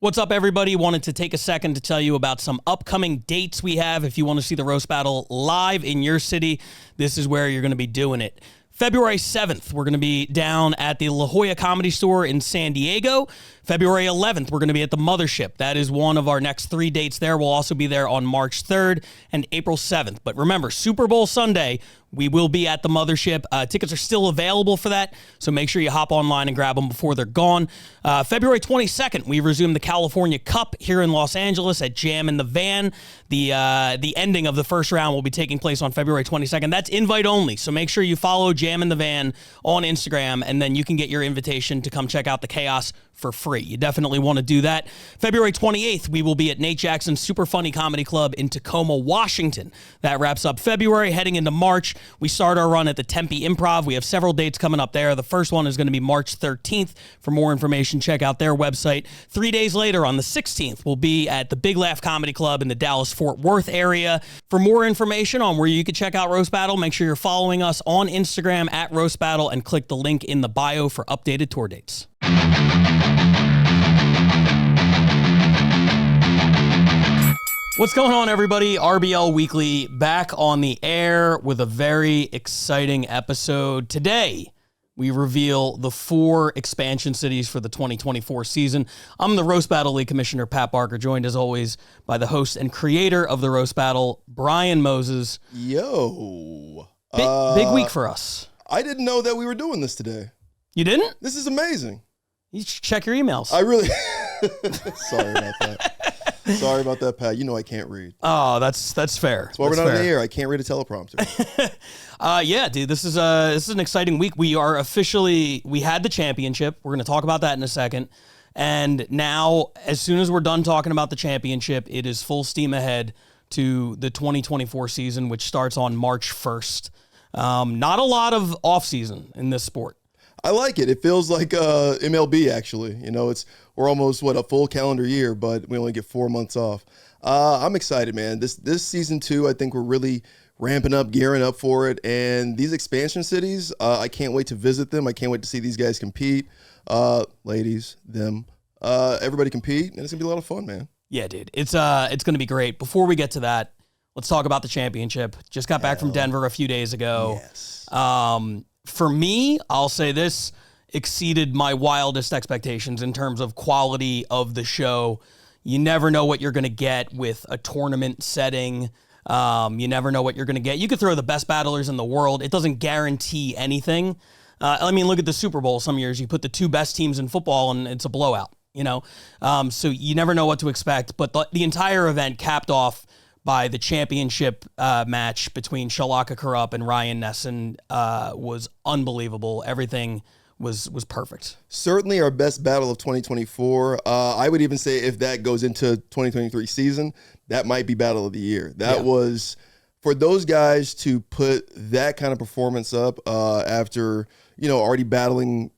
What's up, everybody? Wanted to take a second to tell you about some upcoming dates we have. If you want to see the roast battle live in your city, this is where you're going to be doing it. February 7th, we're going to be down at the La Jolla Comedy Store in San Diego. February 11th, we're going to be at the Mothership. That is one of our next 3 dates there. We'll also be there on March 3rd and April 7th. But remember, Super Bowl Sunday, we will be at the Mothership. Tickets are still available for that, so make sure you hop online and grab them before they're gone. February 22nd, we resume the California Cup here in Los Angeles at Jam in the Van. The ending of the first round will be taking place on February 22nd. That's invite only, so make sure you follow Jam in the Van on Instagram, and then you can get your invitation to come check out the chaos for free. You definitely want to do that. February 28th, we will be at Nate Jackson's Super Funny Comedy Club in Tacoma, Washington. That wraps up February. Heading into March, we start our run at the Tempe Improv. We have several dates coming up there. The first one is going to be March 13th. For more information, check out their website. 3 days later, on the 16th, we'll be at the Big Laugh Comedy Club in the Dallas-Fort Worth area. For more information on where you can check out Roast Battle, make sure you're following us on Instagram at Roast Battle and click the link in the bio for updated tour dates. What's going on, everybody? RBL Weekly back on the air with a very exciting episode. Today, we reveal the 4 expansion cities for the 2024 season. I'm the Roast Battle League Commissioner, Pat Barker, joined as always by the host and creator of the Roast Battle, Brian Moses. Yo. Big week for us. I didn't know that we were doing this today. You didn't? This is amazing. You should check your emails. I really... Sorry about that. Sorry about that, Pat. You know I can't read. Oh, that's fair. That's why we're not on the air. I can't read a teleprompter. Yeah, dude, this is an exciting week. We had the championship. We're going to talk about that in a second. And now, as soon as we're done talking about the championship, it is full steam ahead to the 2024 season, which starts on March 1st. Not a lot of off-season in this sport. I like it. It feels like MLB, actually. You know, we're almost, a full calendar year, but we only get 4 months off. I'm excited, man. This season 2, I think we're really ramping up, gearing up for it. And these expansion cities, I can't wait to visit them. I can't wait to see these guys compete. Ladies, them, everybody compete, and it's going to be a lot of fun, man. Yeah, dude. It's going to be great. Before we get to that, let's talk about the championship. Just got back from Denver a few days ago. Yes. For me, I'll say this exceeded my wildest expectations in terms of quality of the show. You never know what you're going to get with a tournament setting. You never know what you're going to get. You could throw the best battlers in the world. It doesn't guarantee anything. Look at the Super Bowl. Some years you put the 2 best teams in football and it's a blowout, you know? So you never know what to expect. But the entire event capped off by the championship match between Shalaka Kurup and Ryan Nesson was unbelievable. Everything was perfect. Certainly our best battle of 2024. I would even say if that goes into 2023 season, that might be battle of the year. That was, for those guys to put that kind of performance up after, already battling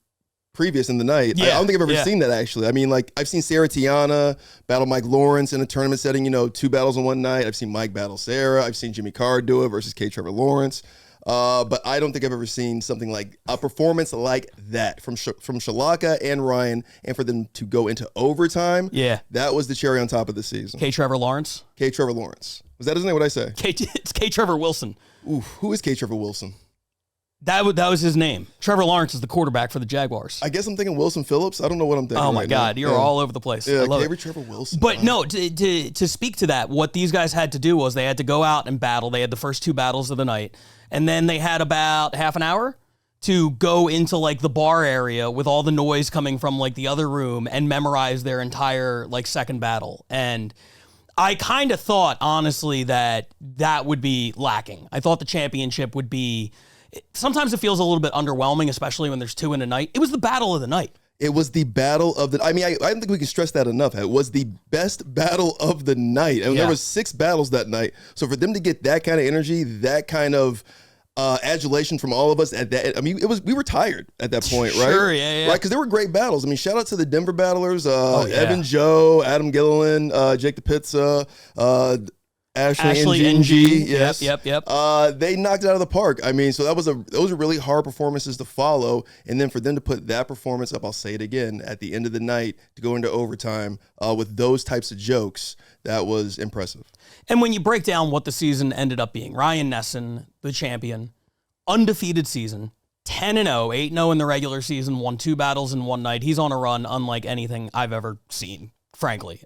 previous in the night. I don't think I've ever seen that, actually. I mean, I've seen Sarah Tiana battle Mike Lawrence in a tournament setting, 2 battles in one night. I've seen Mike battle Sarah. I've seen Jimmy Carr do it versus K. Trevor Lawrence. But I don't think I've ever seen something like a performance like that from Shalaka and Ryan, and for them to go into overtime. Yeah. That was the cherry on top of the season. K. Trevor Lawrence? K. Trevor Lawrence. Was that his name? What did I say? It's K. Trevor Wilson. Ooh, who is K. Trevor Wilson? That was his name. Trevor Lawrence is the quarterback for the Jaguars. I guess I'm thinking Wilson Phillips. I don't know what I'm thinking. Oh my God, you're all over the place. Yeah, I love it. Trevor Wilson. But no, to speak to that, what these guys had to do was they had to go out and battle. They had the first 2 battles of the night, and then they had about half an hour to go into the bar area with all the noise coming from the other room and memorize their entire second battle. And I kind of thought, honestly, that would be lacking. I thought the championship would be... Sometimes it feels a little bit underwhelming, especially when there's 2 in a night. It was the battle of the night. It was the battle of the... I mean, I don't think we can stress that enough. It was the best battle of the night. And there was 6 battles that night. So for them to get that kind of energy, that kind of adulation from all of us at that... I mean, we were tired at that point, right? Sure, yeah. Right, because there were great battles. I mean, shout out to the Denver battlers. Evan Joe, Adam Gilliland, Jake the Pizza, Ashley NG, yes. Yep. They knocked it out of the park. I mean, so those are really hard performances to follow, and then for them to put that performance up, I'll say it again, at the end of the night to go into overtime with those types of jokes, that was impressive. And when you break down what the season ended up being, Ryan Nesson, the champion, undefeated season, 10-0, 8-0 in the regular season, won 2 battles in one night. He's on a run unlike anything I've ever seen, frankly.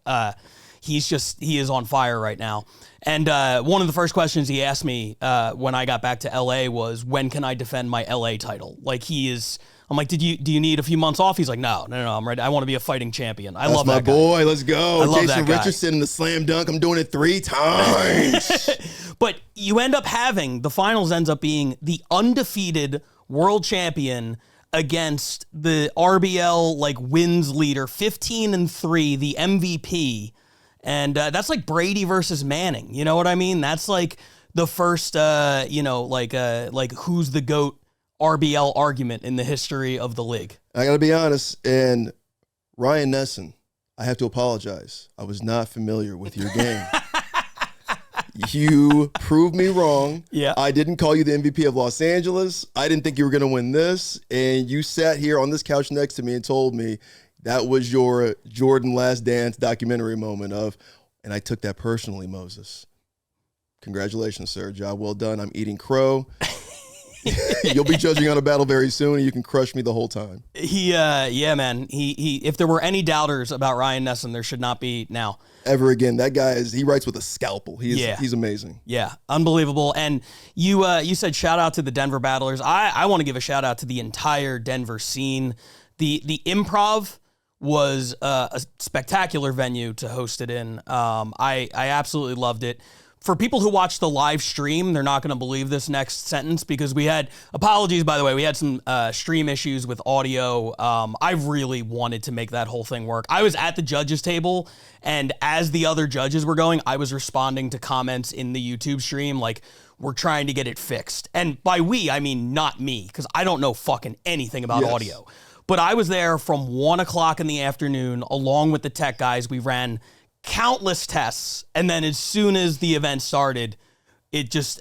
He is on fire right now. And one of the first questions he asked me when I got back to LA was, when can I defend my LA title? Like, I'm like, do you need a few months off? He's like, no, I'm ready. I want to be a fighting champion. I love that guy. That's my boy. Let's go. I love Jason that guy. Richardson in the slam dunk. I'm doing it 3 times. But you end up having, the finals ends up being the undefeated world champion against the RBL wins leader, 15-3, the MVP. And that's like Brady versus Manning. You know what I mean? That's like the first, who's the GOAT RBL argument in the history of the league. I got to be honest. And Ryan Nesson, I have to apologize. I was not familiar with your game. You proved me wrong. Yeah. I didn't call you the MVP of Los Angeles. I didn't think you were going to win this. And you sat here on this couch next to me and told me that was your Jordan Last Dance documentary moment and I took that personally, Moses. Congratulations, sir. Job well done. I'm eating crow. You'll be judging on a battle very soon, and you can crush me the whole time. Yeah, man. He if there were any doubters about Ryan Nesson, there should not be now. Ever again. That guy he writes with a scalpel. He's amazing. Yeah, unbelievable. And you said shout out to the Denver battlers. I want to give a shout out to the entire Denver scene. The Improv was a spectacular venue to host it in. I absolutely loved it. For people who watch the live stream, they're not going to believe this next sentence because we had, apologies, by the way, we had some stream issues with audio. I really wanted to make that whole thing work. I was at the judges table, and as the other judges were going, I was responding to comments in the YouTube stream like, we're trying to get it fixed. And by we, I mean not me, because I don't know fucking anything about audio. But I was there from 1 o'clock in the afternoon, along with the tech guys. We ran countless tests, and then as soon as the event started,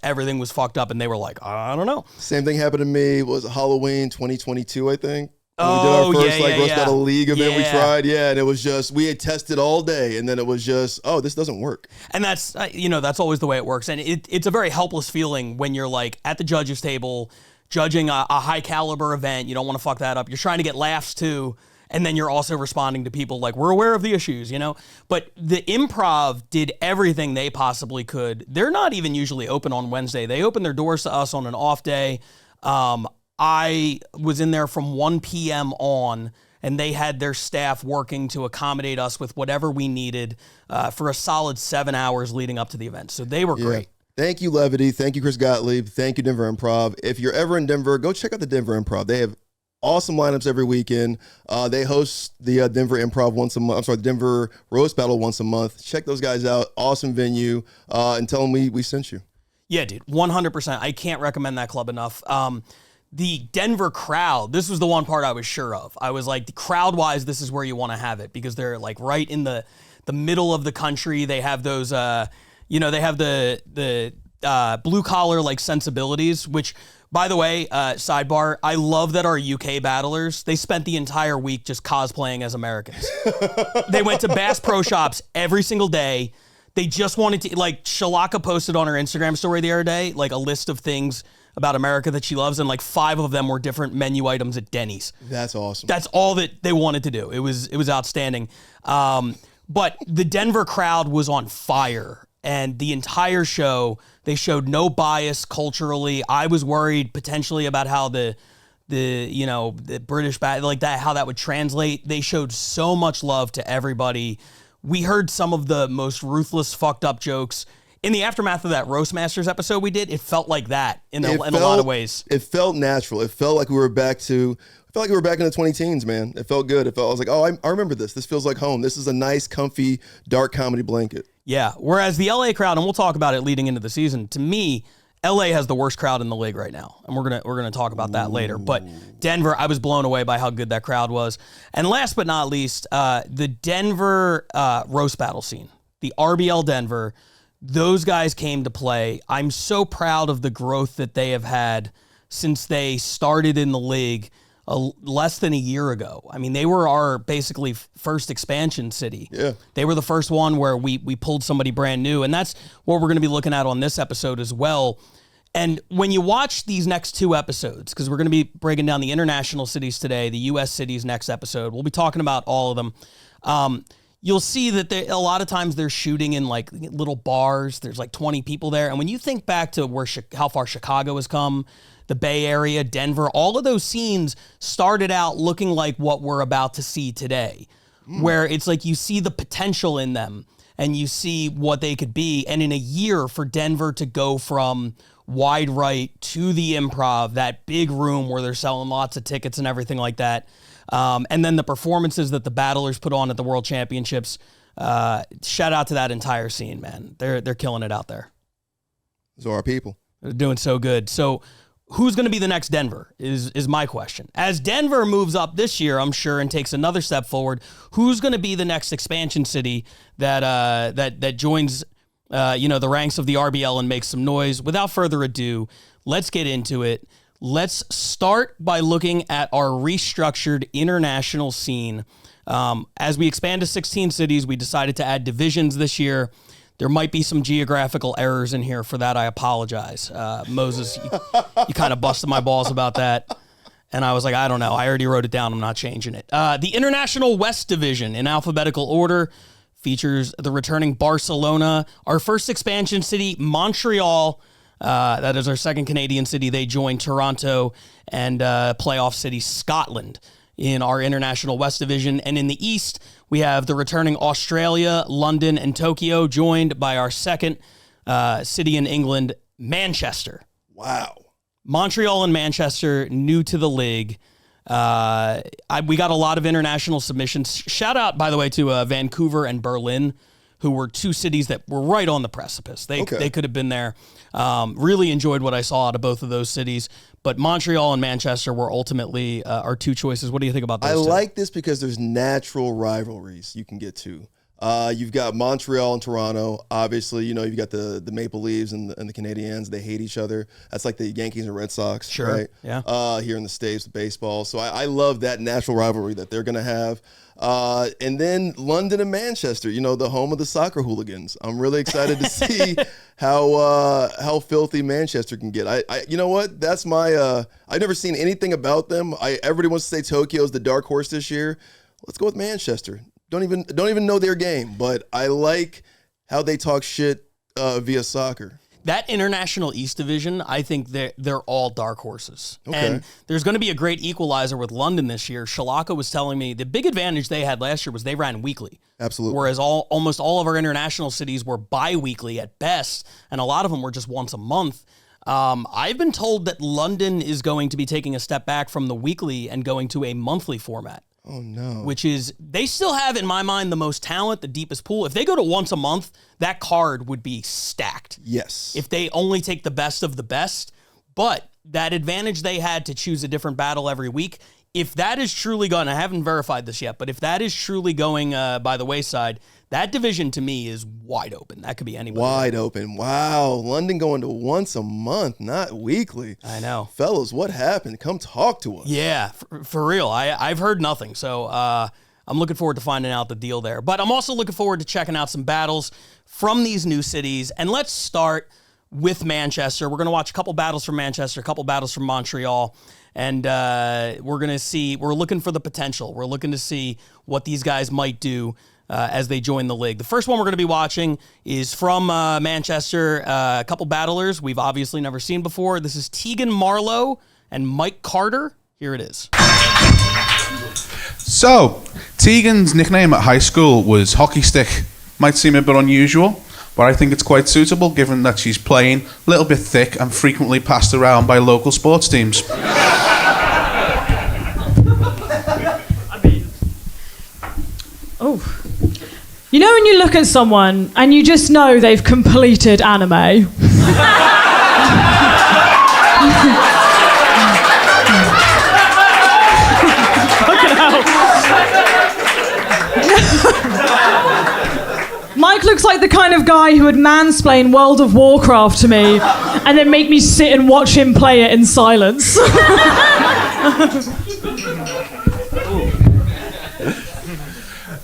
everything was fucked up, and they were like, I don't know. Same thing happened to me. Was Halloween 2022, I think. Oh, we did our first Roast yeah. Battle League event we tried, and it was just, we had tested all day, and then it was just, this doesn't work. And that's, that's always the way it works, and it's a very helpless feeling when you're like at the judges table, judging a high caliber event. You don't want to fuck that up. You're trying to get laughs too. And then you're also responding to people like, we're aware of the issues, But the Improv did everything they possibly could. They're not even usually open on Wednesday. They open their doors to us on an off day. I was in there from 1 p.m. on, and they had their staff working to accommodate us with whatever we needed for a solid 7 hours leading up to the event. So they were great. Thank you, Levity. Thank you, Chris Gottlieb. Thank you, Denver Improv. If you're ever in Denver, go check out the Denver Improv. They have awesome lineups every weekend. They host the Denver Improv once a month. I'm sorry, the Denver Roast Battle once a month. Check those guys out. Awesome venue. And tell them we sent you. Yeah, dude, 100%. I can't recommend that club enough. The Denver crowd, this was the one part I was sure of. I was like, crowd-wise, this is where you want to have it because they're like right in the middle of the country. They have those, they have the blue-collar sensibilities, which... By the way, sidebar, I love that our UK battlers, they spent the entire week just cosplaying as Americans. They went to Bass Pro Shops every single day. They just wanted to, Shalaka posted on her Instagram story the other day, a list of things about America that she loves, and 5 of them were different menu items at Denny's. That's awesome. That's all that they wanted to do. It was outstanding. But the Denver crowd was on fire. And the entire show, they showed no bias culturally. I was worried potentially about how the British how that would translate. They showed so much love to everybody. We heard some of the most ruthless, fucked up jokes in the aftermath of that Roastmasters episode we did. It felt like that in a lot of ways. It felt natural. It felt like we were back in the 20-teens, man. It felt good. I was like, I remember this. This feels like home. This is a nice, comfy, dark comedy blanket. Yeah, whereas the LA crowd, and we'll talk about it leading into the season, to me, LA has the worst crowd in the league right now, and we're gonna talk about that later. But Denver, I was blown away by how good that crowd was. And last but not least, the Denver roast battle scene, the RBL Denver, those guys came to play. I'm so proud of the growth that they have had since they started in the league less than a year ago. I mean, they were our basically first expansion city. Yeah. They were the first one where we pulled somebody brand new, and that's what we're going to be looking at on this episode as well. And when you watch these next 2 episodes, because we're going to be breaking down the international cities today, the U.S. cities next episode, we'll be talking about all of them. You'll see that a lot of times they're shooting in like little bars. There's like 20 people there. And when you think back to how far Chicago has come, the Bay Area, Denver, all of those scenes started out looking like what we're about to see today, where it's like you see the potential in them and you see what they could be. And in a year for Denver to go from Wide Right to the Improv, that big room where they're selling lots of tickets and everything like that, and then the performances that the battlers put on at the World Championships, shout out to that entire scene, man. They're killing it out there. Those are our people. They're doing so good. So who's going to be the next Denver is my question. As Denver moves up this year, I'm sure, and takes another step forward, who's going to be the next expansion city that joins the ranks of the RBL and makes some noise? Without further ado, let's get into it. Let's start by looking at our restructured international scene. As we expand to 16 cities, we decided to add divisions this year. There might be some geographical errors in here. For that, I apologize. Moses, you kind of busted my balls about that. And I was like, I don't know. I already wrote it down. I'm not changing it. The International West Division, in alphabetical order, features the returning Barcelona, our first expansion city, Montreal. That is our second Canadian city. They joined Toronto, and playoff city Scotland in our International West Division. And in the East, we have the returning Australia, London, and Tokyo, joined by our second city in England, Manchester. Wow. Montreal and Manchester, new to the league. We got a lot of international submissions. Shout out, by the way, to Vancouver and Berlin, who were 2 cities that were right on the precipice. They could have been there. Really enjoyed what I saw out of both of those cities. But Montreal and Manchester were ultimately our 2 choices. What do you think about those? I like this because there's natural rivalries you can get to. You've got Montreal and Toronto. Obviously, you've got the Maple Leafs and the Canadiens. They hate each other. That's like the Yankees and Red Sox, sure, right? Yeah. Here in the States with baseball. So I love that natural rivalry that they're going to have. And then London and Manchester, the home of the soccer hooligans. I'm really excited to see how filthy Manchester can get. You know what? That's my. I've never seen anything about them. Everybody wants to say Tokyo's the dark horse this year. Let's go with Manchester. Don't even know their game, but I like how they talk shit via soccer. That International East Division, I think they're all dark horses. Okay. And there's going to be a great equalizer with London this year. Shalaka was telling me the big advantage they had last year was they ran weekly. Absolutely. Whereas almost all of our international cities were bi-weekly at best, and a lot of them were just once a month. I've been told that London is going to be taking a step back from the weekly and going to a monthly format. Oh, no. Which is, they still have, in my mind, the most talent, the deepest pool. If they go to once a month, that card would be stacked. Yes. If they only take the best of the best. But that advantage they had to choose a different battle every week, if that is truly going, I haven't verified this yet, but if that is truly going by the wayside, that division to me is wide open. That could be anybody. Wide open. Wow. London going to once a month, not weekly. I know. Fellas, what happened? Come talk to us. Yeah, for real. I've heard nothing. So I'm looking forward to finding out the deal there. But I'm also looking forward to checking out some battles from these new cities. And let's start with Manchester. We're going to watch a couple battles from Manchester, a couple battles from Montreal. And we're going to see, we're looking for the potential. We're looking to see what these guys might do as they join the league. The first one we're going to be watching is from Manchester, a couple battlers we've obviously never seen before. This is Tegan Marlowe and Mike Carter. Here it is. So, Tegan's nickname at high school was Hockey Stick. Might seem a bit unusual, but I think it's quite suitable given that she's plain, a little bit thick, and frequently passed around by local sports teams. Oh. You know when you look at someone and you just know they've completed anime? Mike looks like the kind of guy who would mansplain World of Warcraft to me and then make me sit and watch him play it in silence.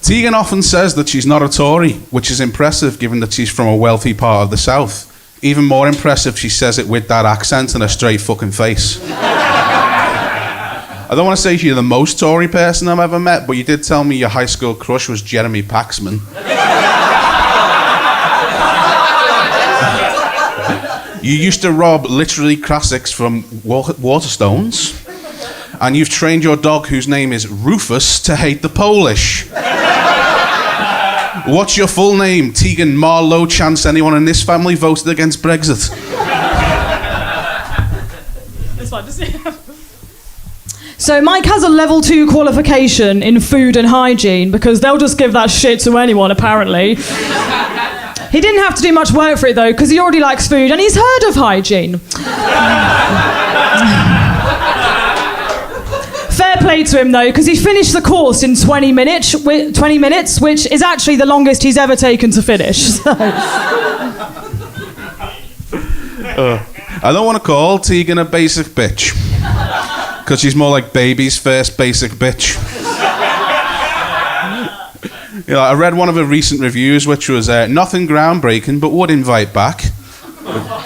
Tegan often says that she's not a Tory, which is impressive given that she's from a wealthy part of the South. Even more impressive, she says it with that accent and a straight fucking face. I don't want to say you're the most Tory person I've ever met, but you did tell me your high school crush was Jeremy Paxman. You used to rob literally classics from Waterstones, and you've trained your dog, whose name is Rufus, to hate the Polish. What's your full name? Tegan Marlowe. Chance anyone in this family voted against Brexit? It's fine to see. So Mike has a level 2 qualification in food and hygiene because they'll just give that shit to anyone, apparently. He didn't have to do much work for it, though, because he already likes food and he's heard of hygiene. Fair play to him, though, because he finished the course in 20 minutes, which is actually the longest he's ever taken to finish. So. I don't want to call Tegan a basic bitch, because she's more like baby's first basic bitch. You know, I read one of her recent reviews, which was nothing groundbreaking, but would invite back.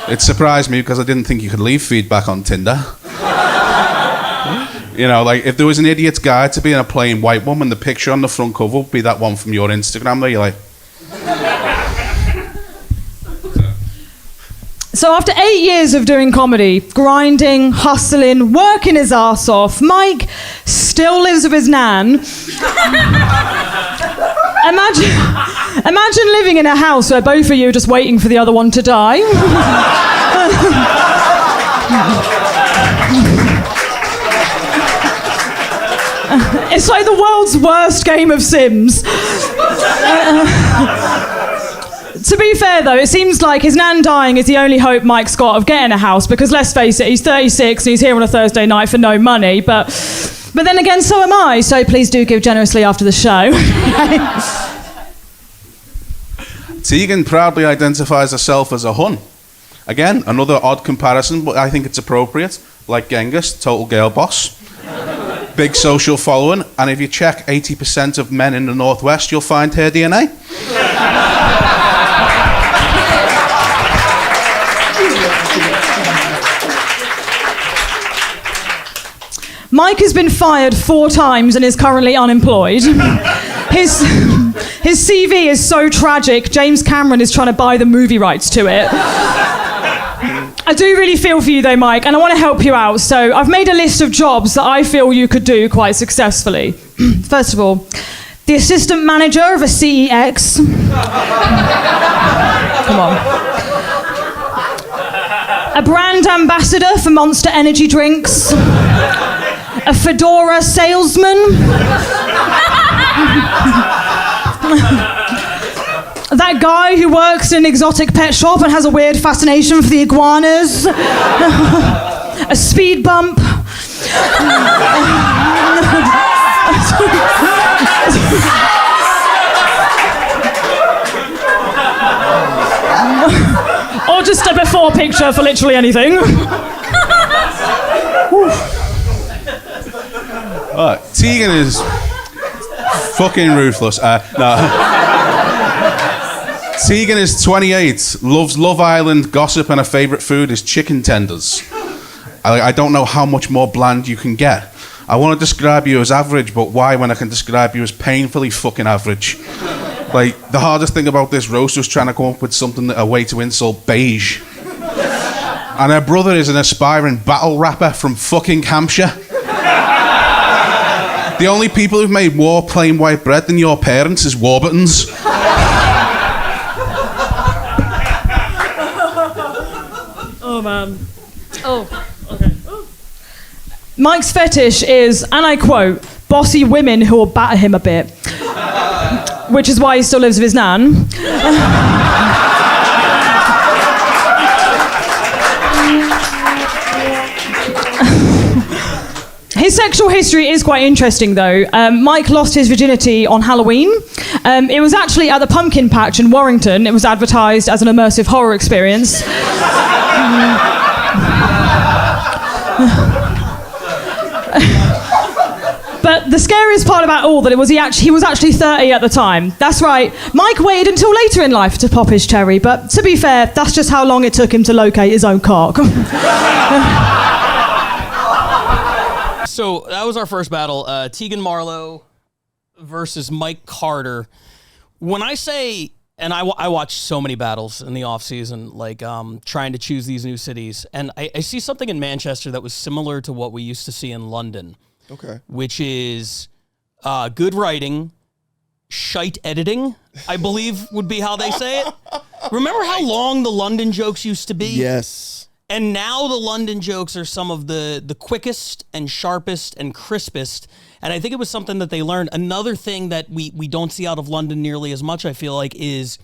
It surprised me because I didn't think you could leave feedback on Tinder. You know, like, if there was an idiot's guide to being a plain white woman, the picture on the front cover would be that one from your Instagram there. You're like... So after 8 years of doing comedy, grinding, hustling, working his ass off, Mike still lives with his nan. Imagine living in a house where both of you are just waiting for the other one to die. It's like the world's worst game of Sims. To be fair, though, it seems like his nan dying is the only hope Mike's got of getting a house, because let's face it, he's 36 and he's here on a Thursday night for no money, but then again, so am I, so please do give generously after the show. Tegan proudly identifies herself as a Hun. Again, another odd comparison, but I think it's appropriate. Like Genghis, total girl boss. Big social following, and if you check 80% of men in the Northwest, you'll find her DNA. Mike has been fired 4 times and is currently unemployed. His CV is so tragic, James Cameron is trying to buy the movie rights to it. I do really feel for you, though, Mike, and I want to help you out. So I've made a list of jobs that I feel you could do quite successfully. First of all, the assistant manager of a CEX. Come on. A brand ambassador for Monster Energy drinks. A fedora salesman. That guy who works in an exotic pet shop and has a weird fascination for the iguanas. A speed bump. Or just a before picture for literally anything. Tegan is fucking ruthless. Tegan is 28, loves Love Island, gossip, and her favourite food is chicken tenders. I don't know how much more bland you can get. I want to describe you as average, but why when I can describe you as painfully fucking average? Like, the hardest thing about this roast was trying to come up with something, a way to insult beige. And her brother is an aspiring battle rapper from fucking Hampshire. The only people who've made more plain white bread than your parents is Warburtons. Oh, man. Oh, okay. Oh. Mike's fetish is, and I quote, bossy women who will batter him a bit. Which is why he still lives with his nan. His sexual history is quite interesting, though. Mike lost his virginity on Halloween. It was actually at the Pumpkin Patch in Warrington. It was advertised as an immersive horror experience. But the scariest part about all that it was he was actually 30 at the time. That's right. Mike waited until later in life to pop his cherry, but to be fair, that's just how long it took him to locate his own cock. So that was our first battle. Tegan Marlowe versus Mike Carter. When I say, and I watch so many battles in the off season, like trying to choose these new cities, and I see something in Manchester that was similar to what we used to see in London. Okay. Which is good writing, shite editing, I believe would be how they say it. Remember how long the London jokes used to be? Yes. And now the London jokes are some of the quickest and sharpest and crispest. And I think it was something that they learned. Another thing that we don't see out of London nearly as much, I feel like, is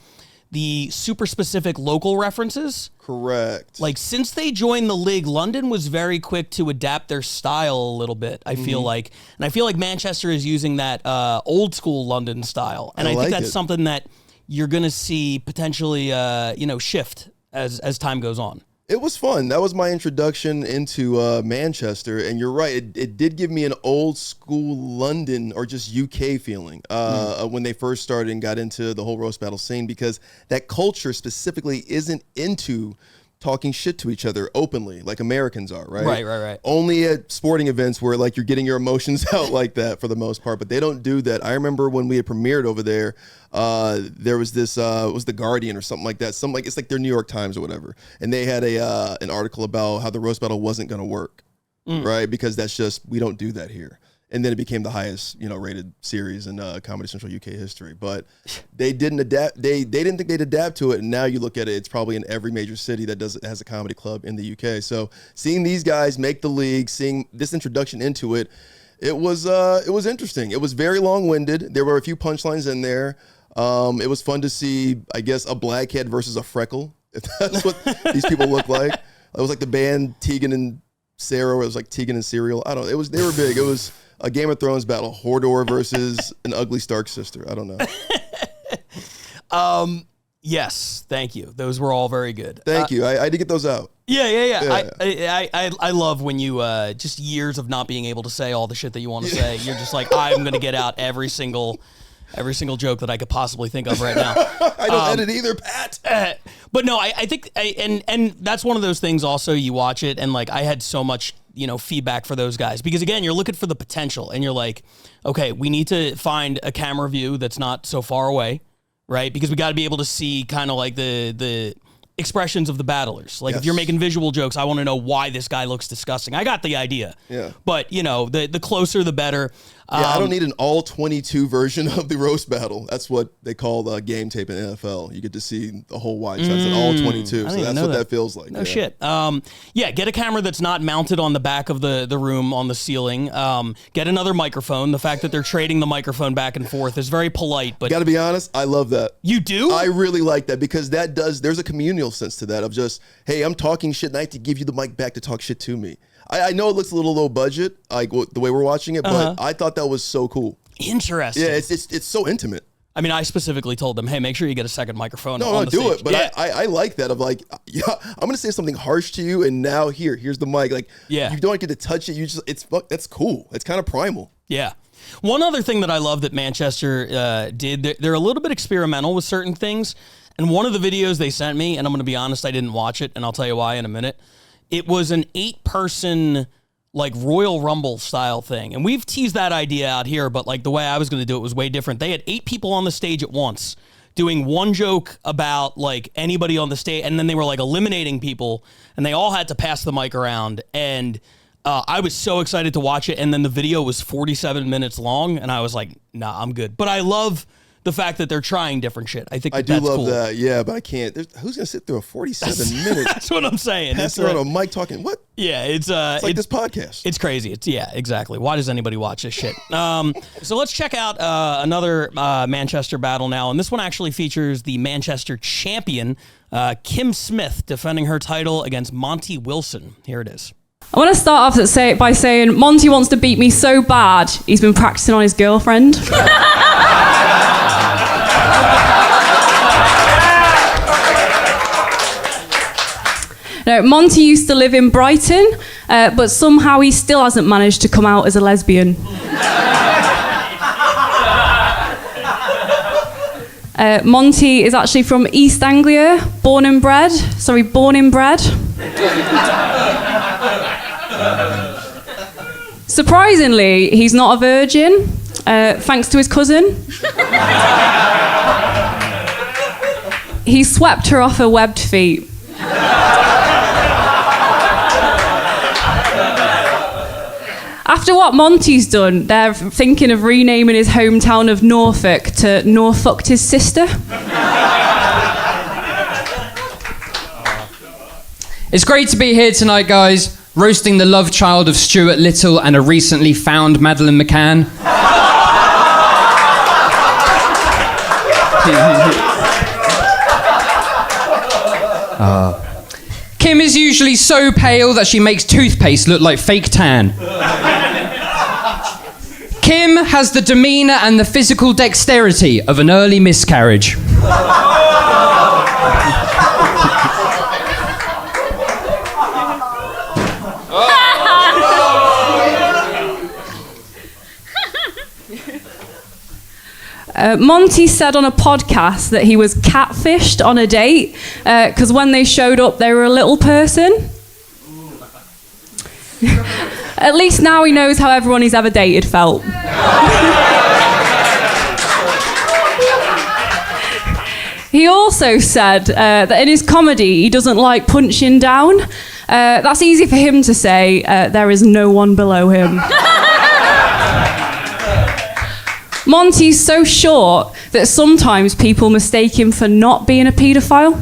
the super specific local references. Correct. Like, since they joined the league, London was very quick to adapt their style a little bit, I feel like. And I feel like Manchester is using that old school London style. And I think that's something that you're going to see potentially, shift as time goes on. It was fun. That was my introduction into Manchester. And you're right. It did give me an old school London or just UK feeling when they first started and got into the whole roast battle scene, because that culture specifically isn't into talking shit to each other openly like Americans are, right? Right. Only at sporting events where like you're getting your emotions out like that for the most part, but they don't do that. I remember when we had premiered over there, there was this, it was The Guardian or something like that. It's like their New York Times or whatever. And they had an article about how the roast battle wasn't going to work, right? Because that's just, we don't do that here. And then it became the highest, rated series in Comedy Central UK history. But they didn't adapt. They didn't think they'd adapt to it. And now you look at it, it's probably in every major city that has a comedy club in the UK. So seeing these guys make the league, seeing this introduction into it, it was interesting. It was very long-winded. There were a few punchlines in there. It was fun to see, I guess, a blackhead versus a freckle, if that's what these people look like. It was like the band Tegan and Sarah. It was like Tegan and Serial. I don't know. They were big. It was a Game of Thrones battle, Hodor versus an ugly Stark sister. I don't know. Yes, thank you. Those were all very good. Thank you. I did get those out. Yeah. I love when you just years of not being able to say all the shit that you want to say. You're just like, I'm going to get out every single joke that I could possibly think of right now. I don't edit either, Pat. But no, I think, and that's one of those things also, you watch it, and like I had so much, feedback for those guys. Because again, you're looking for the potential, and you're like, okay, we need to find a camera view that's not so far away, right? Because we got to be able to see kind of like the expressions of the battlers. Like if you're making visual jokes, I want to know why this guy looks disgusting. I got the idea. Yeah. But, the closer the better. I don't need an all 22 version of the roast battle. That's what they call the game tape in NFL. You get to see the whole wide shots at all 22. So that's what that feels like. No shit. Get a camera that's not mounted on the back of the room on the ceiling. Get another microphone. The fact that they're trading the microphone back and forth is very polite. But got to be honest, I love that. You do? I really like that, because there's a communal sense to that of just, hey, I'm talking shit and I have to give you the mic back to talk shit to me. I know it looks a little low budget, like the way we're watching it, but I thought that was so cool. Interesting. Yeah, it's so intimate. I mean, I specifically told them, hey, make sure you get a second microphone. No, do stage. it. But I like that of like, I'm going to say something harsh to you, and now here's the mic. Like, you don't get to touch it. That's cool. It's kind of primal. Yeah. One other thing that I love that Manchester did, they're a little bit experimental with certain things. And one of the videos they sent me, and I'm going to be honest, I didn't watch it, and I'll tell you why in a minute. It was an 8-person, like, Royal Rumble style thing. And we've teased that idea out here, but, like, the way I was going to do it was way different. They had 8 people on the stage at once doing one joke about, like, anybody on the stage, and then they were, like, eliminating people, and they all had to pass the mic around. And I was so excited to watch it, and then the video was 47 minutes long, and I was like, nah, I'm good. But I love the fact that they're trying different shit. I think I do that's love cool. that. Yeah, but I can't. Who's gonna sit through a 47 minutes? That's what I'm saying. It's around a mic talking. What? Yeah, it's like this podcast. It's crazy. Exactly. Why does anybody watch this shit? So let's check out another Manchester battle now, and this one actually features the Manchester champion Kim Smith defending her title against Monty Wilson. Here it is. I want to start off by saying Monty wants to beat me so bad, he's been practicing on his girlfriend. No, Monty used to live in Brighton, but somehow he still hasn't managed to come out as a lesbian. Monty is actually from East Anglia, born and bred. Surprisingly, he's not a virgin, thanks to his cousin. He swept her off her webbed feet. After what Monty's done, they're thinking of renaming his hometown of Norfolk to Norfolked his sister. It's great to be here tonight, guys, roasting the love child of Stuart Little and a recently found Madeleine McCann. Kim is usually so pale that she makes toothpaste look like fake tan. Kim has the demeanour and the physical dexterity of an early miscarriage. Monty said on a podcast that he was catfished on a date because when they showed up, they were a little person. At least now he knows how everyone he's ever dated felt. He also said that in his comedy, he doesn't like punching down. That's easy for him to say. There is no one below him. Monty's so short that sometimes people mistake him for not being a paedophile.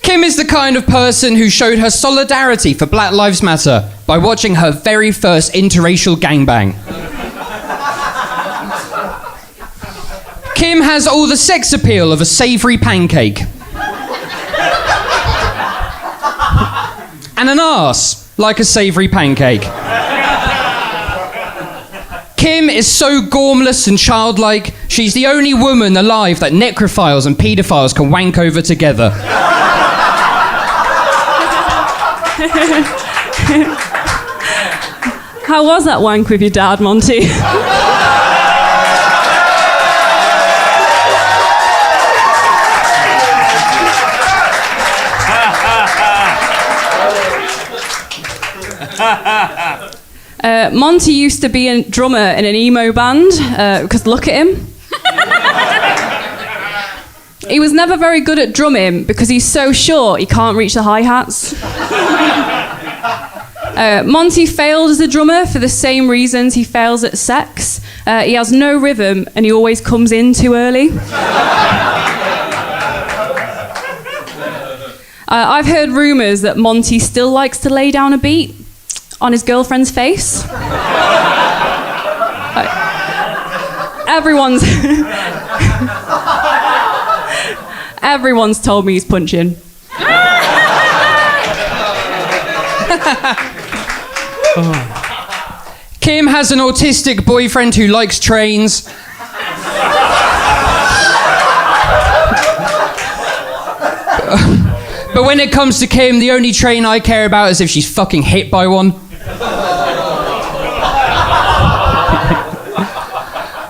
Kim is the kind of person who showed her solidarity for Black Lives Matter by watching her very first interracial gangbang. Kim has all the sex appeal of a savoury pancake. And an arse, like a savoury pancake. Kim is so gormless and childlike, she's the only woman alive that necrophiles and paedophiles can wank over together. How was that wank with your dad, Monty? Monty used to be a drummer in an emo band, because look at him. He was never very good at drumming because he's so short he can't reach the hi-hats. Monty failed as a drummer for the same reasons he fails at sex. He has no rhythm and he always comes in too early. I've heard rumours that Monty still likes to lay down a beat on his girlfriend's face. Everyone's told me he's punching. Kim has an autistic boyfriend who likes trains. But when it comes to Kim, the only train I care about is if she's fucking hit by one.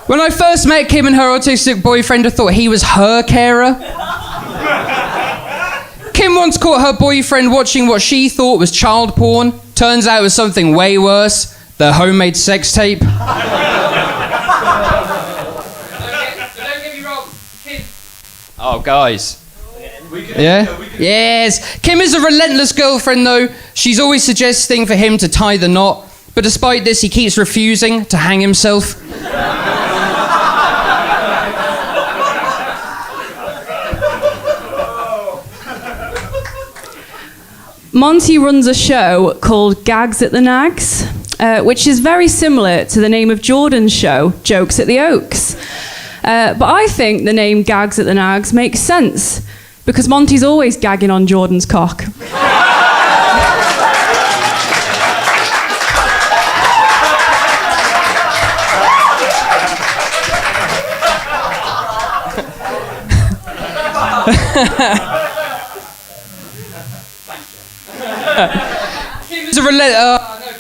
When I first met Kim and her autistic boyfriend, I thought he was her carer. Kim once caught her boyfriend watching what she thought was child porn. Turns out it was something way worse, the homemade sex tape. Don't get me wrong, Kim. Oh, guys. Yeah? Yes. Kim is a relentless girlfriend, though. She's always suggesting for him to tie the knot. But despite this, he keeps refusing to hang himself. Monty runs a show called Gags at the Nags, which is very similar to the name of Jordan's show, Jokes at the Oaks. But I think the name Gags at the Nags makes sense, because Monty's always gagging on Jordan's cock.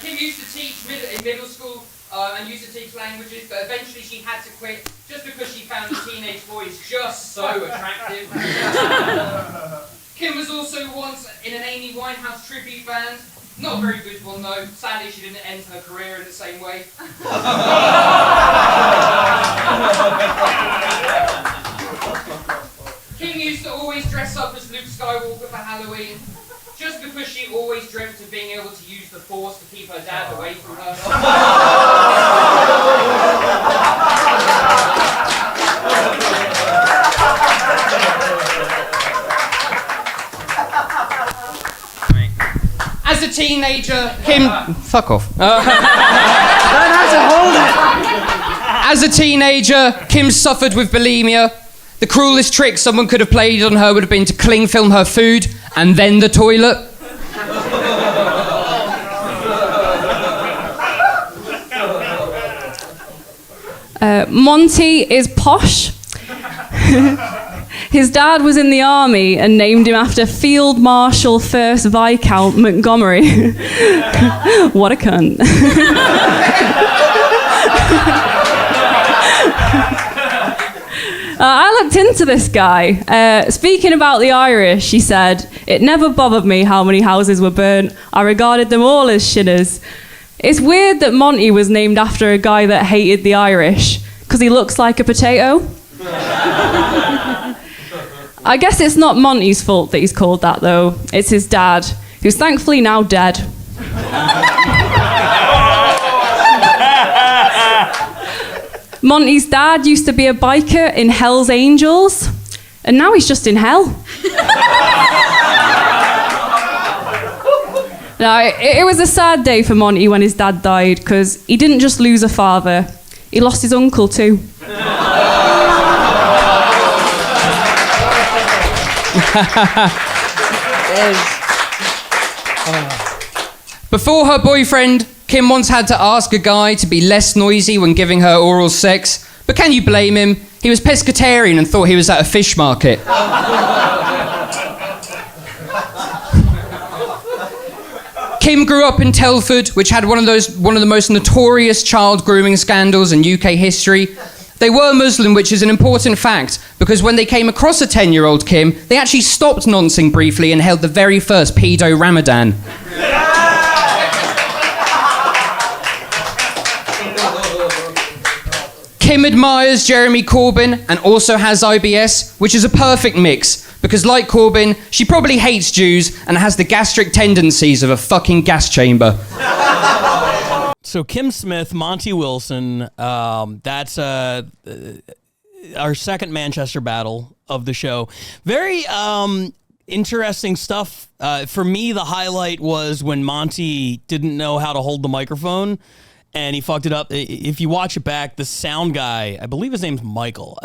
Kim used to teach in middle school and used to teach languages, but eventually she had to quit just because she found the teenage boys just so attractive. Kim was also once in an Amy Winehouse tribute band. Not a very good one though. Sadly, she didn't end her career in the same way. Kim used to always dress up as Luke Skywalker for Halloween, just because she always dreamt of being able to use the Force to keep her dad away from her. As a teenager, Kim... Fuck off. As a teenager, Kim suffered with bulimia. The cruelest trick someone could have played on her would have been to cling film her food and then the toilet. Monty is posh. His dad was in the army and named him after Field Marshal First Viscount Montgomery. What a cunt. I looked into this guy. Speaking about the Irish, he said, "It never bothered me how many houses were burnt. I regarded them all as shinners." It's weird that Monty was named after a guy that hated the Irish, because he looks like a potato. I guess it's not Monty's fault that he's called that, though. It's his dad, who's thankfully now dead. Monty's dad used to be a biker in Hell's Angels, and now he's just in hell. Now, it was a sad day for Monty when his dad died, because he didn't just lose a father, he lost his uncle too. Before her boyfriend, Kim once had to ask a guy to be less noisy when giving her oral sex. But can you blame him? He was pescatarian and thought he was at a fish market. Kim grew up in Telford, which had one of the most notorious child grooming scandals in UK history. They were Muslim, which is an important fact, because when they came across a 10-year-old Kim, they actually stopped noncing briefly and held the very first pedo Ramadan. Kim admires Jeremy Corbyn and also has IBS, which is a perfect mix, because like Corbyn, she probably hates Jews and has the gastric tendencies of a fucking gas chamber. So Kim Smith, Monty Wilson, that's our second Manchester battle of the show. Very interesting stuff. For me, the highlight was when Monty didn't know how to hold the microphone and he fucked it up. If you watch it back, the sound guy, I believe his name's Michael,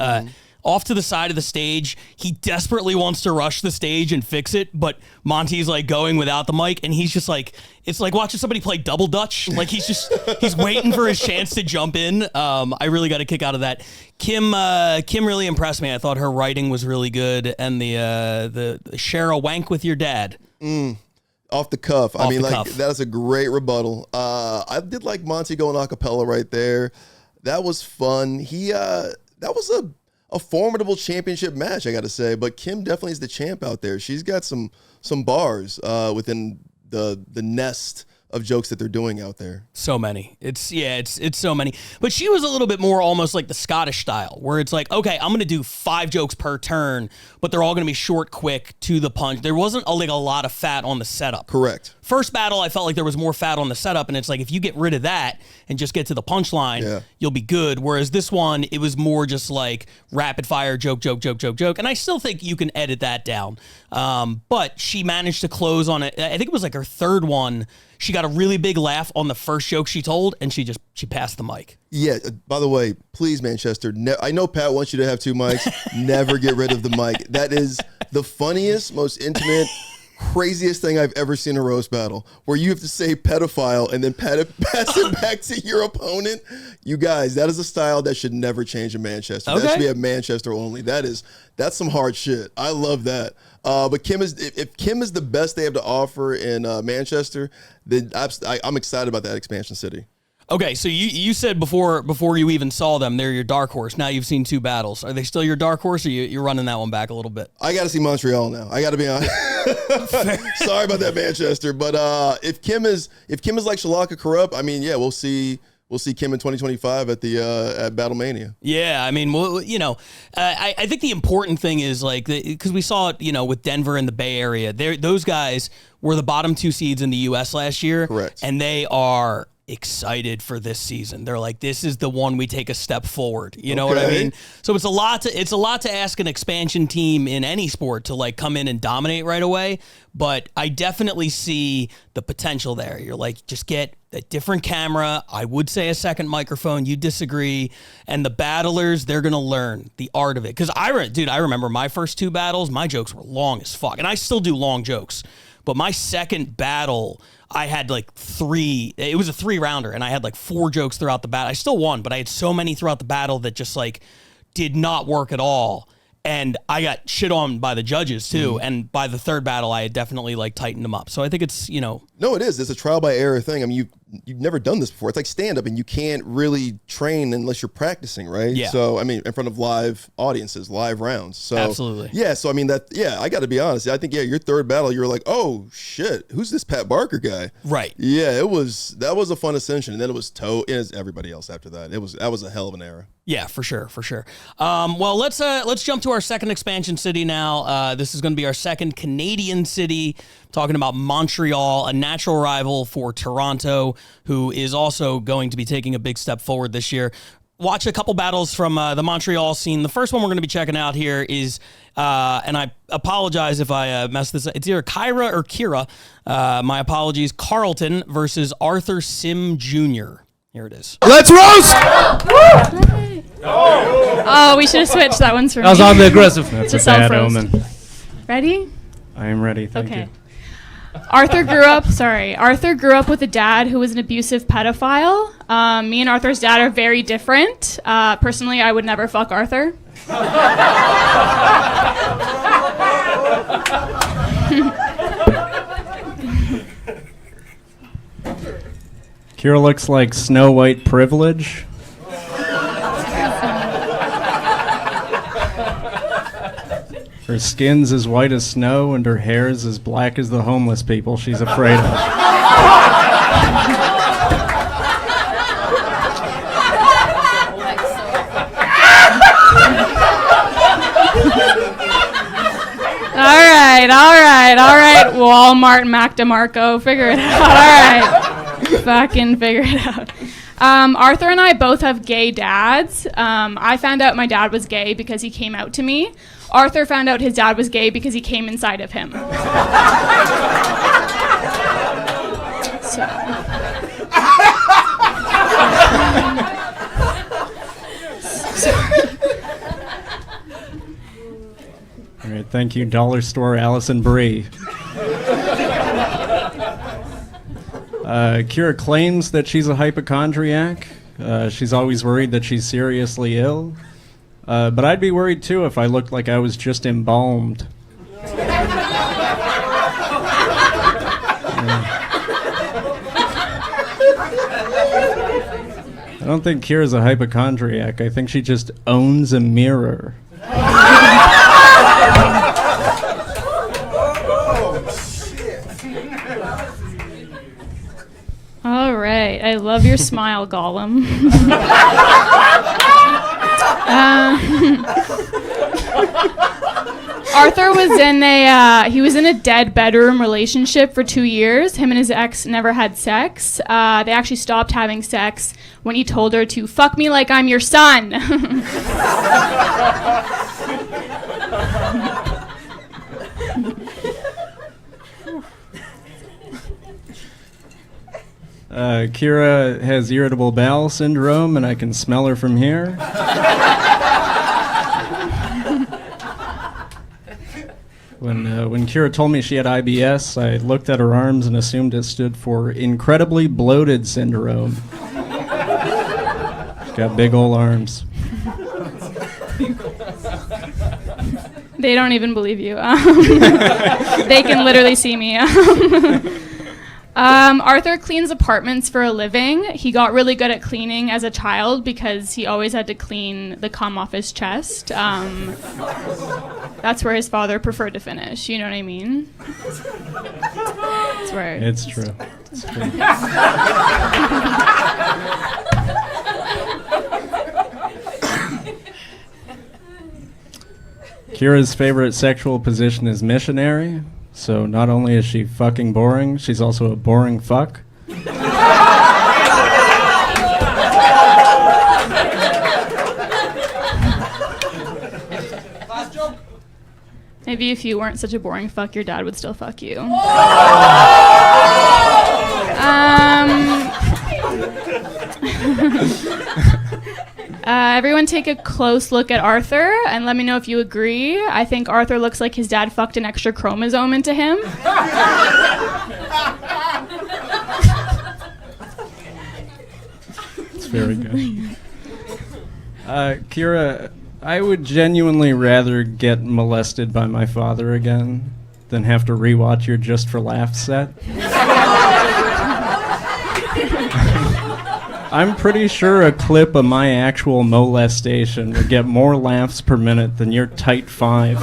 off to the side of the stage, he desperately wants to rush the stage and fix it, but Monty's like going without the mic, and he's just like, it's like watching somebody play double dutch. Like he's waiting for his chance to jump in. I really got a kick out of that. Kim really impressed me. I thought her writing was really good, and the share a wank with your dad. Off the cuff. Off the cuff. That's a great rebuttal. I did like Monty going a cappella right there. That was fun. That was a formidable championship match, I got to say. But Kim definitely is the champ out there. She's got some bars within the nest of jokes that they're doing out there. So many. It's so many. But she was a little bit more almost like the Scottish style, where it's like, okay, I'm going to do 5 jokes per turn, but they're all going to be short, quick, to the punch. There wasn't a lot of fat on the setup. Correct. First battle, I felt like there was more fat on the setup, and it's like, if you get rid of that and just get to the punchline, you'll be good. Whereas this one, it was more just like rapid fire, joke. And I still think you can edit that down. But she managed to close on it. I think it was like her third one. she got a really big laugh on the first joke she told, and she passed the mic. Yeah, by the way, please, Manchester, I know Pat wants you to have 2 mics. Never get rid of the mic. That is the funniest, most intimate, craziest thing I've ever seen in a roast battle, where you have to say pedophile and then pass it back to your opponent. You guys, that is a style that should never change in Manchester. Okay. That should be a Manchester only. That's some hard shit. I love that. But if Kim is the best they have to offer in Manchester, then I'm excited about that expansion city. Okay, so you said before you even saw them, they're your dark horse. Now you've seen 2 battles. Are they still your dark horse, or you're running that one back a little bit? I got to see Montreal now. I got to be honest. Sorry about that, Manchester. But if Kim is like Shalaka Corrupt, I mean, yeah, we'll see Kim in 2025 at Battlemania. Yeah, I mean, well, I think the important thing is because we saw it, with Denver and the Bay Area. Those guys were the bottom 2 seeds in the U.S. last year. Correct. And they are excited for this season. They're like, this is the one we take a step forward. You know what I mean? So it's a lot to ask an expansion team in any sport to come in and dominate right away. But I definitely see the potential there. You're like, just get a different camera. I would say a second microphone. You disagree. And the battlers, they're going to learn the art of it. Because I remember my first 2 battles, my jokes were long as fuck. And I still do long jokes. But my second battle, I had 3, it was a 3-rounder, and I had 4 jokes throughout the battle. I still won, but I had so many throughout the battle that just did not work at all. And I got shit on by the judges too. Mm-hmm. And by the 3rd battle, I had definitely tightened them up. So I think it's, No, it is. It's a trial by error thing. I mean, you've never done this before. It's like stand-up, and you can't really train unless you're practicing, right? Yeah. So, I mean, in front of live audiences, live rounds. So Absolutely. Yeah, so I mean, I got to be honest. I think, your 3rd battle, you were like, oh, shit, who's this Pat Barker guy? right. Yeah, that was a fun ascension. And then it was as everybody else after that. That was a hell of an era. Yeah, for sure. Well, let's jump to our second expansion city now. This is going to be our second Canadian city, talking about Montreal, a natural rival for Toronto, who is also going to be taking a big step forward this year. Watch a couple battles from the Montreal scene. The first one we're going to be checking out here is, and I apologize if I mess this up, it's either Kyra or Kira. My apologies. Carlton versus Arthur Sim Jr. Here it is. Let's roast! Oh, we should have switched. That one's for me. That was on the aggressive. That's It's a a bad self-roast. omen. Ready? I am ready. Thank Okay. you. Arthur grew up with a dad who was an abusive pedophile. Me and Arthur's dad are very different. Personally, I would never fuck Arthur. Kira looks like Snow White privilege. Her skin's as white as snow, and her hair's as black as the homeless people she's afraid of. All right. Walmart, Mac DeMarco, figure it out. All right. Fucking figure it out. Arthur and I both have gay dads. I found out my dad was gay because he came out to me. Arthur found out his dad was gay because he came inside of him. All right, thank you, Dollar Store Allison Brie. Kira claims that she's a hypochondriac. She's always worried that she's seriously ill. But I'd be worried too if I looked like I was just embalmed. I don't think Kira's a hypochondriac. I think she just owns a mirror. All right. I love your smile, Gollum. Arthur was in a dead bedroom relationship for 2 years. Him and his ex never had sex. They actually stopped having sex when he told her to fuck me like I'm your son. Kira has irritable bowel syndrome, and I can smell her from here. When Kira told me she had IBS, I looked at her arms and assumed it stood for incredibly bloated syndrome. She's got big old arms. They don't even believe you. They can literally see me. Arthur cleans apartments for a living. He got really good at cleaning as a child because he always had to clean the cum off his chest. That's where his father preferred to finish. You know what I mean? That's where. It's true. It's true. Kira's favorite sexual position is missionary. So not only is she fucking boring, she's also a boring fuck. Maybe if you weren't such a boring fuck, your dad would still fuck you. Everyone take a close look at Arthur and let me know if you agree. I think Arthur looks like his dad fucked an extra chromosome into him. It's very good. Kira, I would genuinely rather get molested by my father again than have to rewatch your Just for Laughs set. I'm pretty sure a clip of my actual molestation would get more laughs per minute than your tight 5.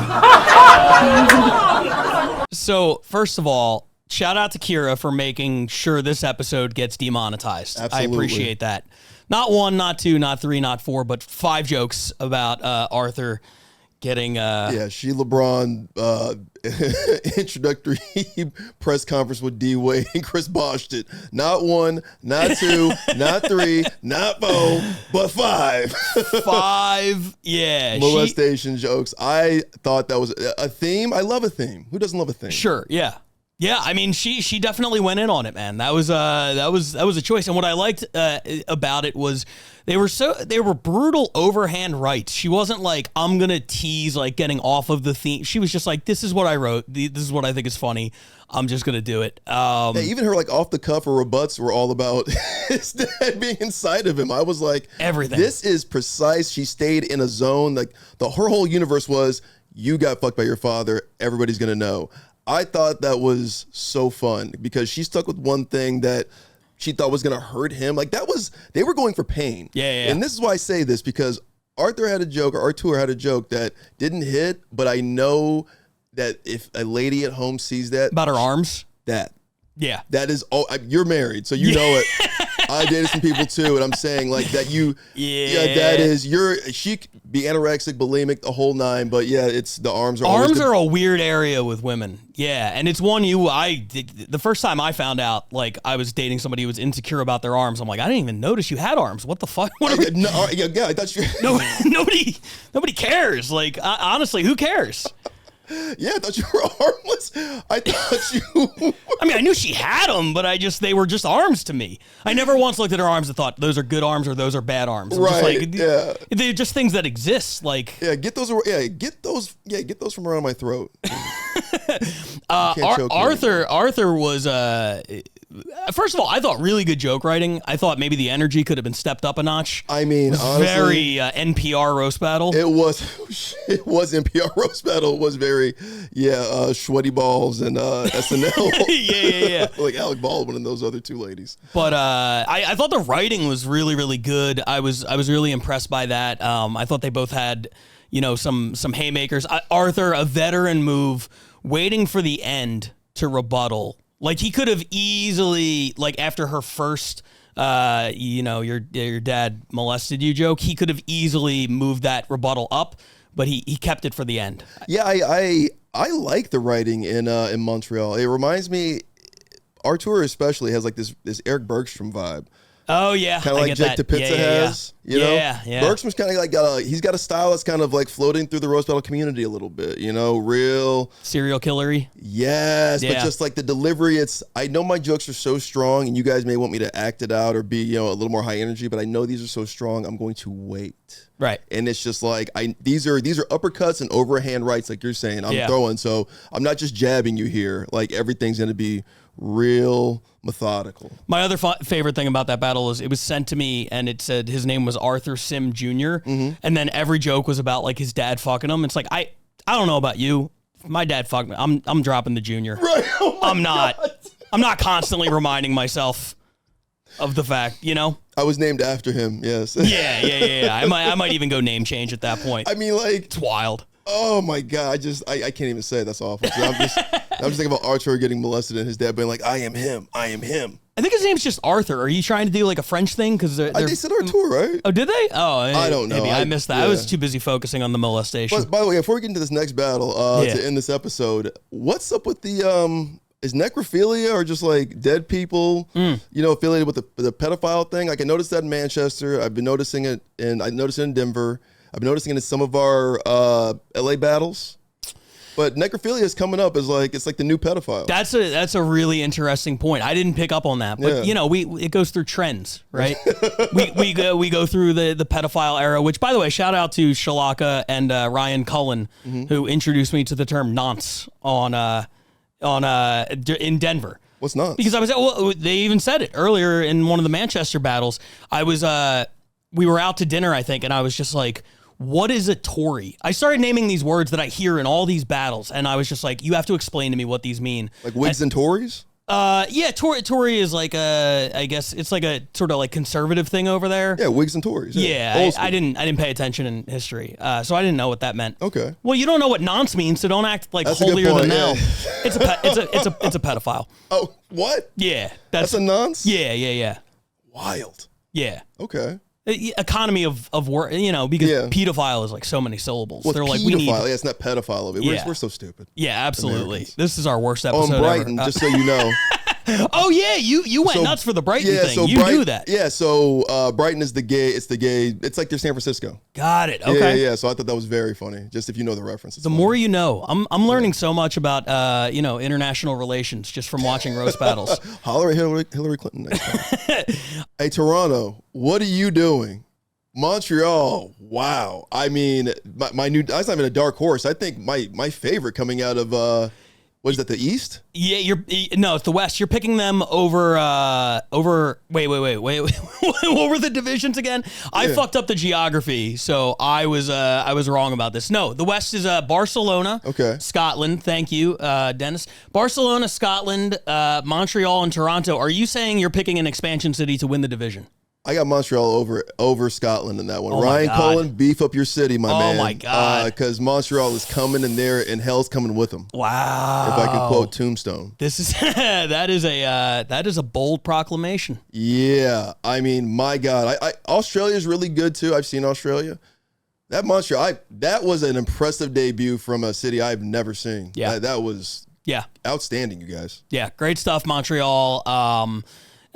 So, first of all, shout out to Kira for making sure this episode gets demonetized. Absolutely. I appreciate that. Not 1, not 2, not 3, not 4, but 5 jokes about Arthur getting... She LeBron introductory press conference with D Wade and Chris botched it. Not 1, not 2, not 3, not 4, but 5. 5, yeah. Molestation jokes. I thought that was a theme. I love a theme. Who doesn't love a theme? Sure, yeah. Yeah, I mean, she definitely went in on it, man. That was a choice. And what I liked about it was they were brutal overhand rights. She wasn't like, I'm gonna tease like getting off of the theme. She was just like, this is what I wrote. This is what I think is funny. I'm just gonna do it. Even her like off the cuff or rebuts were all about his dad being inside of him. I was like, everything. This is precise. She stayed in a zone. Like her whole universe was, you got fucked by your father. Everybody's gonna know. I thought that was so fun because she stuck with one thing that she thought was going to hurt him. Like they were going for pain. Yeah. And this is why I say this, because Arthur had a joke, or Artur had a joke that didn't hit, but I know that if a lady at home sees that. About her arms? That Yeah. is, you're married, so you know it. I dated some people too, and I'm saying like that that is, she could be anorexic, bulimic, the whole 9, but yeah, it's the arms are Arms are a weird area with women. Yeah, and it's one the first time I found out, like, I was dating somebody who was insecure about their arms, I'm like, I didn't even notice you had arms. What the fuck? I thought you... Nobody cares. Like, honestly, who cares? Yeah, I thought you were armless. I thought you... I mean, I knew she had them, but they were just arms to me. I never once looked at her arms and thought, those are good arms or those are bad arms. Right, They're just things that exist. Like, get those from around my throat. Arthur was... First of all, I thought really good joke writing. I thought maybe the energy could have been stepped up a notch. I mean, honestly, very NPR roast battle. It was NPR roast battle. It was very, sweaty balls and SNL. yeah. Like Alec Baldwin and those other 2 ladies. But I thought the writing was really, really good. I was really impressed by that. I thought they both had, some haymakers. Arthur, a veteran move, waiting for the end to rebuttal. Like, he could have easily, like, after her first, your dad molested you joke, he could have easily moved that rebuttal up, but he kept it for the end. Yeah, I like the writing in Montreal. It reminds me, Artur especially has like this Eric Bergstrom vibe. Oh yeah, kind of like Jake DePizza has. You know, Bergstrom's kind of like he's got a style that's kind of like floating through the roast battle community a little bit. You know, real serial killery. Yes, but just like the delivery, I know my jokes are so strong, and you guys may want me to act it out or be a little more high energy, but I know these are so strong. I'm going to wait. Right. And it's just like these are uppercuts and overhand rights, like you're saying. I'm throwing, so I'm not just jabbing you here. Like everything's going to be real methodical. My other favorite thing about that battle is it was sent to me and it said his name was Arthur Sim Jr. And then every joke was about like his dad fucking him. It's like I don't know about you. If my dad fucked me, I'm dropping the junior. Right. Oh I'm not constantly reminding myself of the fact, you know? I was named after him, yes. Yeah. I might even go name change at that point. I mean, like, it's wild. Oh my God, I can't even say it. That's awful. So I'm just thinking about Archer getting molested and his dad being like, I am him. I think his name's just Arthur. Are you trying to do like a French thing? Because they said Artur, right? Oh, did they? Oh, I don't know. Maybe I missed that. I was too busy focusing on the molestation. But by the way, before we get into this next battle, to end this episode, what's up with the is necrophilia or just like dead people, affiliated with the pedophile thing? Like I noticed that in Manchester. I've been noticing it, and I noticed it in Denver. I've been noticing it in some of our LA battles. But necrophilia is coming up as like it's like the new pedophile. That's a really interesting point. I didn't pick up on that, but it goes through trends, right? we go through the pedophile era. Which, by the way, shout out to Shalaka and Ryan Cullen who introduced me to the term nonce in Denver. What's nonce? Because they even said it earlier in one of the Manchester battles. We were out to dinner, I think, and I was just like, what is a Tory? I started naming these words that I hear in all these battles, and I was just like, you have to explain to me what these mean. Like Whigs and Tories? Yeah, Tory is like I guess it's like a sort of like conservative thing over there. Yeah, Whigs and Tories. Yeah, I didn't pay attention in history, so I didn't know what that meant. Okay. Well, you don't know what nonce means, so don't act like That's holier than yeah. thou. It's a pedophile. Oh, what? Yeah, that's a nonce. Yeah. Wild. Yeah. Okay. Economy of work, because pedophile is like so many syllables. Well, they're like, we need. Yeah, it's not pedophile. We're so stupid. Yeah, absolutely. Americans. This is our worst episode on Brighton, ever. just so you know. Oh yeah, you went nuts for the Brighton thing. So you knew that. Yeah, so Brighton is the gay. It's like they're San Francisco. Got it. Okay. Yeah. So I thought that was very funny. Just if you know the reference. The more you know. I'm learning so much about international relations just from watching roast battles. Holler at Hillary Clinton next time. Hey Toronto, what are you doing? Montreal, wow. I mean, my new. That's not even a dark horse. I think my favorite coming out of what is that? The East? Yeah, no, it's the West. You're picking them over. Wait. What were the divisions again? I fucked up the geography, so I was wrong about this. No, the West is Barcelona, Scotland. Thank you, Dennis. Barcelona, Scotland, Montreal, and Toronto. Are you saying you're picking an expansion city to win the division? I got Montreal over Scotland in that one. Ryan Cullen, beef up your city, my man. Oh my God! Because Montreal is coming in there, and hell's coming with them. Wow! If I can quote Tombstone, this is that is a bold proclamation. Yeah, I mean, my God, Australia's really good too. I've seen Australia. That Montreal, that was an impressive debut from a city I've never seen. Yeah, that was outstanding, you guys. Yeah, great stuff, Montreal.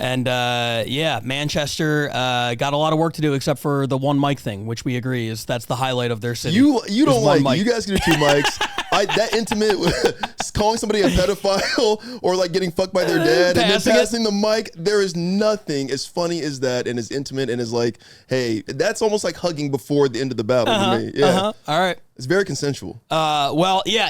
And Manchester got a lot of work to do, except for the one mic thing, which we agree that's the highlight of their city. You don't like mic. You guys can do two mics. That intimate, calling somebody a pedophile or like getting fucked by their dad and then passing the mic. There is nothing as funny as that and as intimate and as like, hey, that's almost like hugging before the end of the battle to me. Yeah. All right. It's very consensual.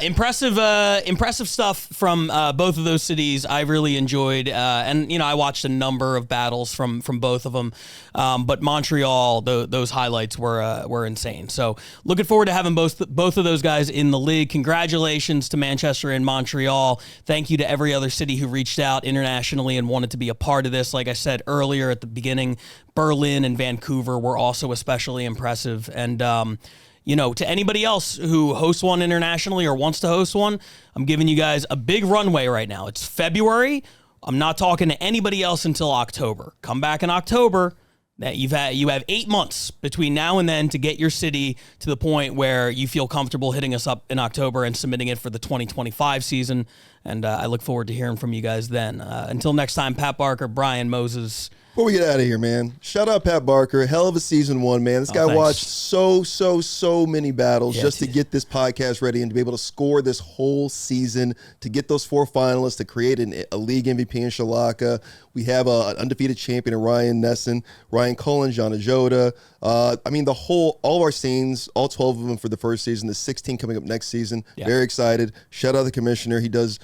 Impressive stuff from both of those cities. I really enjoyed, and I watched a number of battles from both of them. But Montreal, those highlights were insane. So looking forward to having both of those guys in the league. Congratulations to Manchester and Montreal. Thank you to every other city who reached out internationally and wanted to be a part of this. Like I said earlier at the beginning, Berlin and Vancouver were also especially impressive. And to anybody else who hosts one internationally or wants to host one, I'm giving you guys a big runway right now. It's February. I'm not talking to anybody else until October. Come back in October. You have 8 months between now and then to get your city to the point where you feel comfortable hitting us up in October and submitting it for the 2025 season. And I look forward to hearing from you guys then. Until next time, Pat Barker, Brian Moses, Before we get out of here, man, shout out Pat Barker. Hell of a season 1, man. This guy thanks. watched so many battles just to get this podcast ready and to be able to score this whole season, to get those 4 finalists, to create a league MVP in Shalaka. We have an undefeated champion in Ryan Nesson, Ryan Cullen, John Ajota. I mean, all of our scenes, all 12 of them for the first season, the 16 coming up next season. Yeah. Very excited. Shout out the commissioner. He does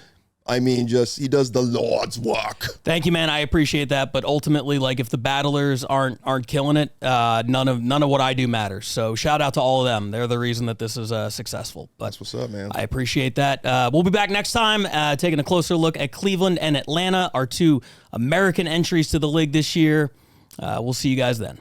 the Lord's work. Thank you, man. I appreciate that. But ultimately, like, if the battlers aren't killing it, none of what I do matters. So shout out to all of them. They're the reason that this is successful. But That's what's up, man. I appreciate that. We'll be back next time, taking a closer look at Cleveland and Atlanta, our 2 American entries to the league this year. We'll see you guys then.